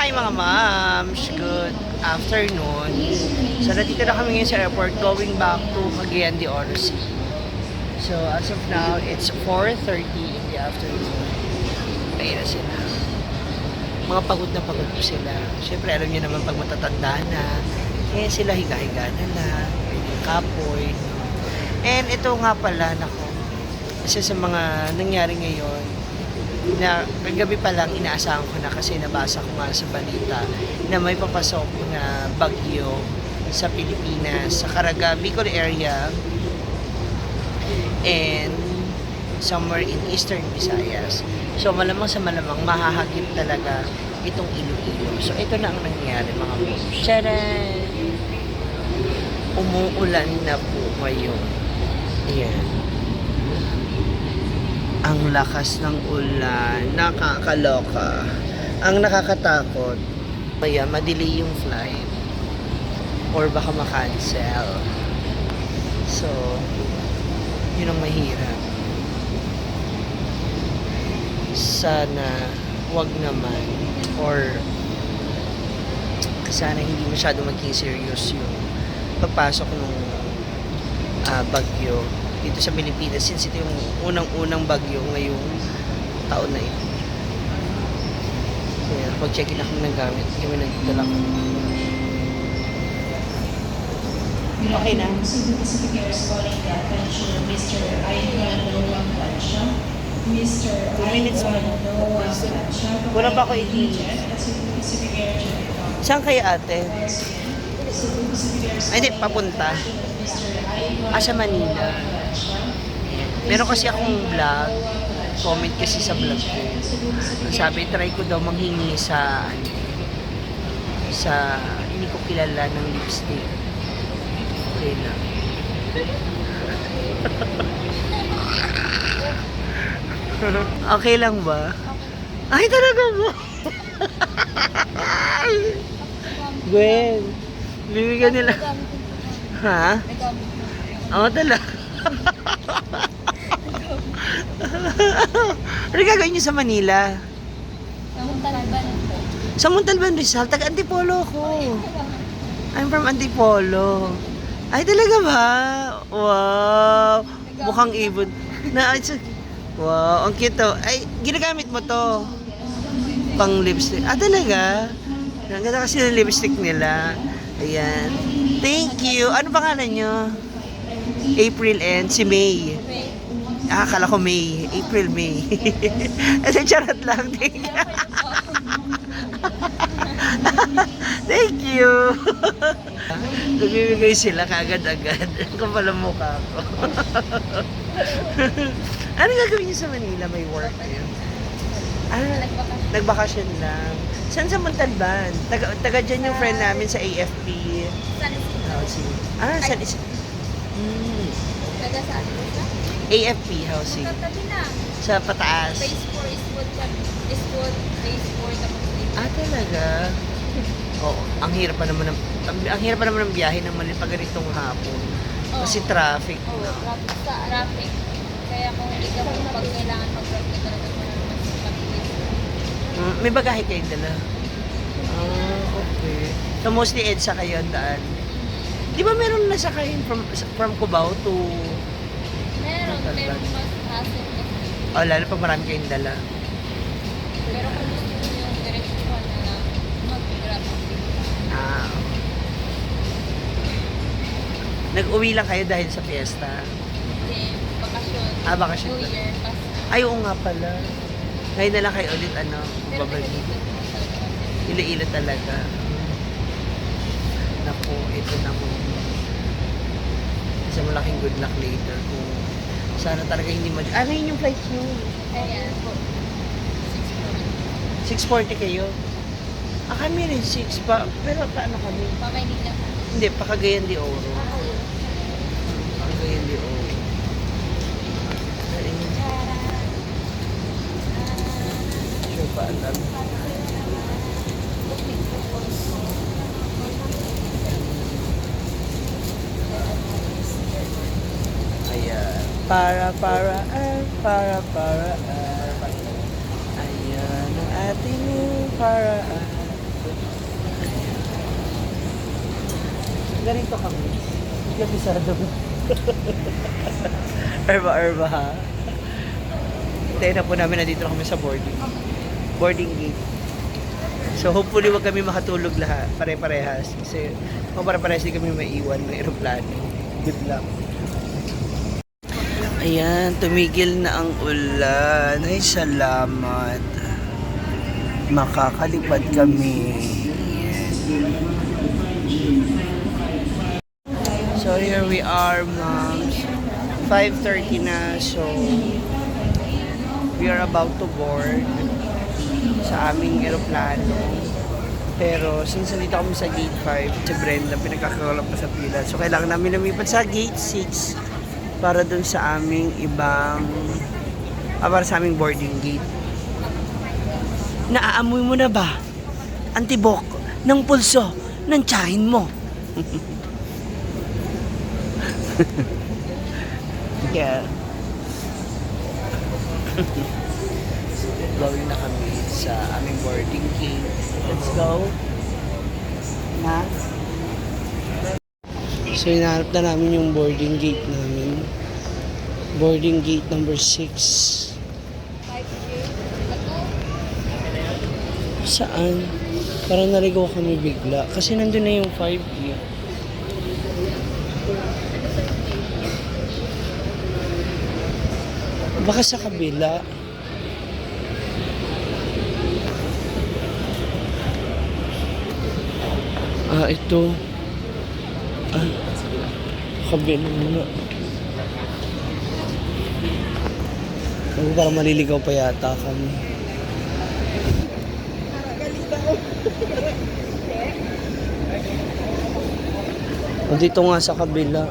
Hi mga moms! Good afternoon. So nandito na kami ngayon sa airport going back to Cagayan de Oro City. So as of now, it's 4:30 in the afternoon. Kaya na sila. Mga pagod na pagod po sila. Siyempre alam niyo naman pag matatanda na, eh sila higa-higa na lang, yung kapoy. And ito nga pala, nako, isa sa mga nangyari ngayon, na kagabi pa lang inaasahan ko na kasi nabasa ko nga sa balita na may papasok na bagyo sa Pilipinas, sa Caraga, Bicol area and somewhere in Eastern Visayas. So malamang sa malamang mahahagip talaga itong Iloilo. So ito na ang nangyari mga moms. Tcharan! Umuulan na po ngayon. Ayan. Ang lakas ng ulan, nakakaloka. Ang nakakatakot, kaya madelay yung flight or baka makancel. So, yun ang mahirap. Sana wag naman or sana hindi masyado maging serious yung pagpasok ng bagyo dito sa Pilipinas since ito yung unang-unang bagyo ngayong taon na ito. Kaya pag-check-in ako ng gamit, kami nandito lang. Okay na. Mr. 2 minutes pa. Wala pa ako 8 minutes. Saan kayo ate? Ay, hindi, papunta. Sa Manila. Meron kasi akong vlog, comment kasi sa vlog ko. Sabi, try ko daw manghingi sa hindi ko kilala ng lipstick. Okay lang. Okay lang ba? Ay, talaga mo? Gwen, bibigyan nila. Ha? Oo, talaga. Ano gagawin niyo sa Manila? Sa Montalban po. Sa Montalban, Rizal. Taga Antipolo ko. I'm from Antipolo. Ay, talaga ba? Wow. Mukhang ibon. Wow, ang cute to. Ay, ginagamit mo to. Pang lipstick. Talaga? Ang ganda kasi ng lipstick nila. Ayan. Thank you. Ano pangalan nyo? April and si May. Akala ko May. April, May. Kasi charot lang. Thank you. Nagbibigay sila kaagad-agad. Kung pala mukha ko. Ano gagawin niyo sa Manila? May work kayo? Nagbakasyon lang. Saan sa Montalban? Taga dyan yung friend namin sa AFP. San Isidro. San Isidro. Taga saan? AFP housing. Magkatabi na. Sa pataas. Phase 4 Eastwood, Phase 4 tapos dito. Talaga? Oo, ang hirap pa naman ng biyahe ng Manila pag ganitong hapon. Kasi traffic Oo, na. traffic. Kaya kung ikaw pag kailangan mag-traffic talaga mas mabilis. May bagahe kayong dala? Okay. So mostly EDSA kayo ang daan. Di ba meron na sakayin from Cubao to Meron, pero mas hassle kasi. lalo pag marami kayong dala. Pero kung gusto mo yung direksyon na lang, mag-grab. Nag-uwi lang kayo dahil sa fiesta? Then, bakasyon. Bakasyon New ba? Year, pas. Ay, oo nga pala. Ngayon na lang kayo ulit, Pero babalik. dito talaga. Ilo-ilo talaga. Naku, ito na mo. Isa malaking good luck later kung sana talaga hindi ngayon yung flight nyo? Ayan po. 6:40 kayo? Kami rin 6 pa. Pero paano kami? Pamaynila ka. Hindi, pa Cagayan de Oro. Cagayan de Oro. Sure pa, alam. Ayan. Para. Ayan ang ating paraan. Ganito kami. Kabisado. Erba ha. Tayo na po namin, nandito na kami sa boarding gate. So hopefully wag kami makatulog lahat, pare-parehas. Kasi kung pare-parehas di kami maiwan ng aeroplano. Good luck. Ayan, tumigil na ang ulan. Ay, salamat. Makakalipad kami. So here we are, moms. 5:30 na, so we are about to board sa aming aeroplano. Pero since nandito kami sa gate 5, si Brenda pinagkakakalap pa sa pila. So kailangan namin lumipat sa gate 6 para dun sa aming ibang para sa aming boarding gate. Naaamoy mo na ba ang tibok ng pulso ng tiyahin mo? Yeah. Going na kami sa aming boarding gate. Let's go. Na? So, hinahanap na namin yung boarding gate namin. Boarding gate number 6. Saan? Parang naligaw kami bigla. Kasi nandun na yung 5E. Baka sa kabila. Ito. Kabila muna. Parang maliligaw pa yata kami. Dito nga sa kabila.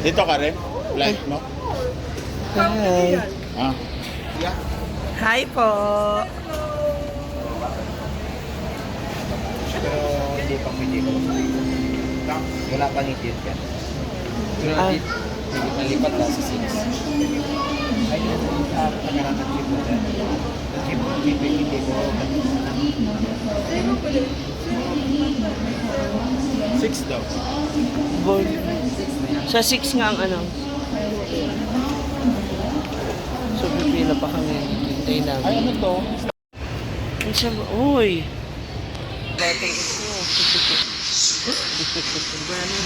Dito ka rin? Flight mo? Hi. Ah. Hi po. Pero hindi pa pwede ko. Wala pang itit yan. Pero nalipat na sa 6. Ay, nagkaroon ng chip mo dyan. Chip hindi ko. 6 daw. Board. Sa 6 nga ang ano. So, pipila pa kami. Hintay namin. Ay, ano to? Ang sabi, uy! Batang ito.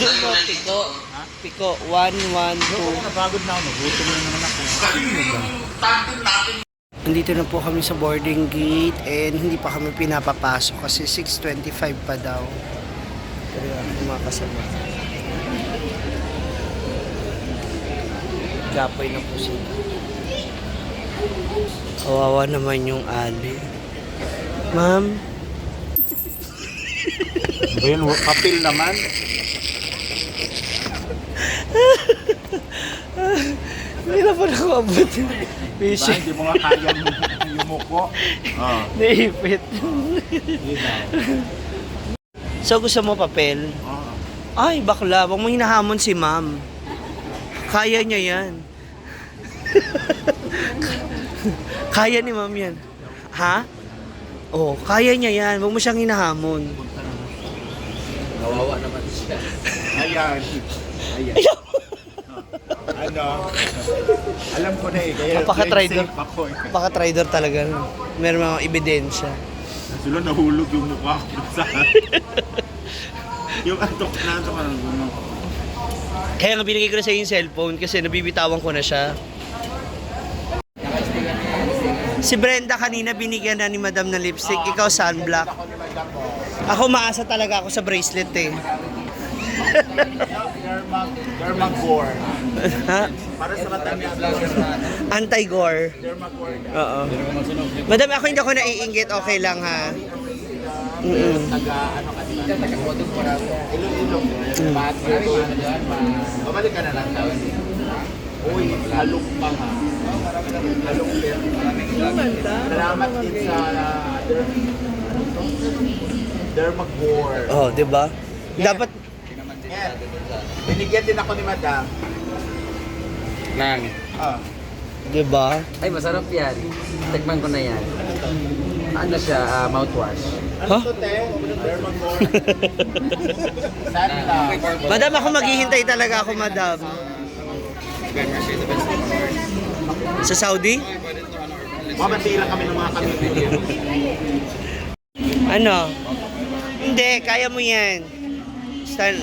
Doon mo, piko. Piko, 1, 1, 2. Napagod na ako. Nagutom na naman ako. Nandito na po kami sa boarding gate and hindi pa kami pinapapasok kasi 6:25 pa daw. Pero yung mga kasama. Gapoy na po sila. Kawawa naman yung ali. Ma'am? Ba yun? Kapil naman. Hindi na pa nakabot. Busy. Hindi mo nga kaya yumuko. Oh. Naipit. So gusto mo papel? Oh. Ay, bakla. Huwag mo hinahamon si ma'am. Kaya niya yan. Kaya ni ma'am yan. Ha? Oh, kaya niya yan. Huwag mo siyang hinahamon. Nawawa naman siya. Ayan. Ayan. Ano? Alam ko na eh. Kaya Napaka-trader. safe ako eh. Napaka-trader talaga. Meron mga ebidensya. Sila nahulog yung mukha ko sa yung antok na antok na gumang. Kaya nga binigay ko na sa yung cellphone kasi nabibitawan ko na siya. Si Brenda kanina binigyan na ni Madam ng lipstick. Ikaw sunblock. Ako maasa talaga ako sa bracelet eh. Dermagore. Ha? Para sa matanda. Anti-gore. Dermagore. Oo. Madam, ako hindi ako naiinggit. Okay lang ha. Taga ano ka diba? Taga-Kodong Morago. Ilong-ilong. Babalik ka na lang daw. Uy, halong pa nga. Halong pa. Salamat din sa Dermagore. Oh, 'di ba? Dapat Binigyan din ako ni Madam. Nang. Diba? Ay, masarap yan. Tikman ko na yan. Ano siya? Mouthwash. Ha? Madam, ako maghihintay talaga ako, madam. Sa Saudi? Mamatira kami ng mga kami. Ano? Hindi, kaya mo yan. Stand.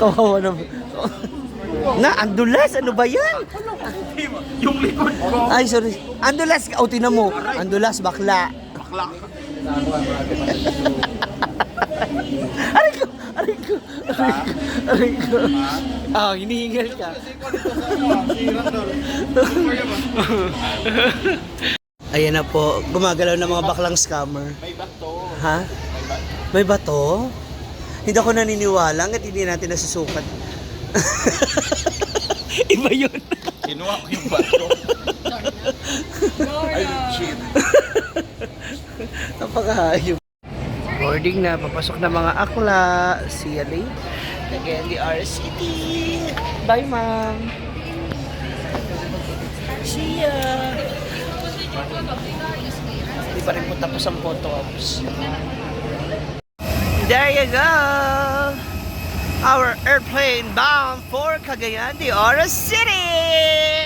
Kawawa na. Andulas, ano ba yan? Yung likod ko. Ay, sorry. Andulas, tinan mo. Andulas, bakla. Bakla. Aray ko, aray ko, aray ko, aray ko. Hinihingal ka. Ayan na po, gumagalaw ng mga baklang scammer. May bato. Ha? May bato? Hindi ako naniniwala at hindi natin nasusukat. Iba yun. Kinuha ko yung bato. Ay, shit. Napakahayop. Boarding na, papasok na mga akla. See you later. Again, the RCT. Bye, ma'am. See ya. Hindi pa rin po tapos ang photo ops. There you go. Our airplane bound for Cagayan de Oro City.